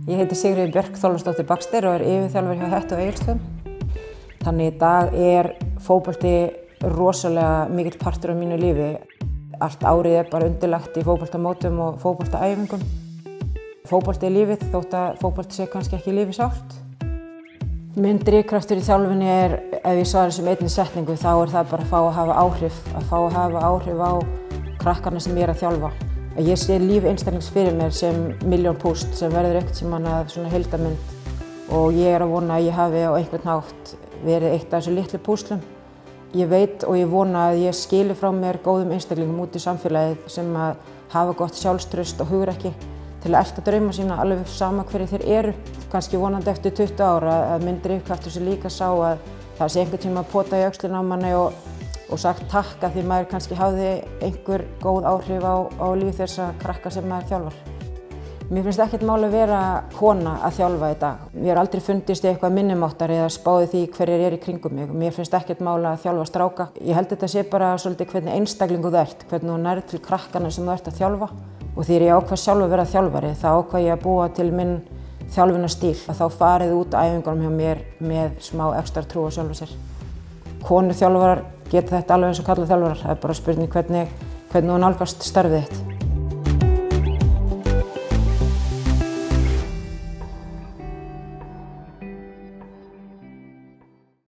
Ég heiti Sigríður Björk Þorláksdóttir Baxter og yfirþjálfari hjá Hettu á Egilsstöðum. Þannig í dag fótbolti rosalega mikill partur af mínu lífi. Allt árið bara undirlagt í fótboltamótum og fótboltaæfingum. Fótbolti lífið þótt að fótbolti sé kannski ekki lífið sjálft. Minn drifkraftur í þjálfunni ef ég svara sem einni setningu, þá það bara að fá að hafa áhrif á krakkana sem ég að þjálfa. Ég sé líf einstaklings fyrir mér sem milljón púst sem verður einhvern tímann að svona heildarmynd og ég að vona að ég hafi á einhvern hátt verið eitt af þessu litlu púslum. Ég veit og ég vona að ég skili frá mér góðum einstaklingum út í samfélagið sem að hafa gott sjálfstraust og hugrekki til að elta drauma sína alveg sama hverju þeir eru. Kannski vonandi eftir 20 ára að minn drifkraftur sem líka sá að það sé einhvern tíma að pota í öxlina á manni og sagt takk að því maður kannski hafði einhver góð áhrif á líf þessa krakka sem maður þjálfar. Mér finnst ekkert mál að vera kona að þjálfa í dag. Ég har aldrei fundist í eitthvað minnimáttar eða spáði því hverjir í kringum mig. Mér finnst ekkert mál að þjálfa stráka. Ég held þetta sé bara svolítið hvernig einstaklingu þú ert, hvernig þú nærð til krakkana sem þú ert að þjálfa. Og þegar ég ákvað sjálf að vera þjálfari, þá ákvað ég að búa til minn þjálfunarstíl. Að þá farið út á æfingunum hjá mér með smá ekstra trú á sjálfu sér. Konur þjálfarar geta þetta alveg eins og karlar þjálfarar. Það bara spurning hvernig þú nálgast starfið þitt.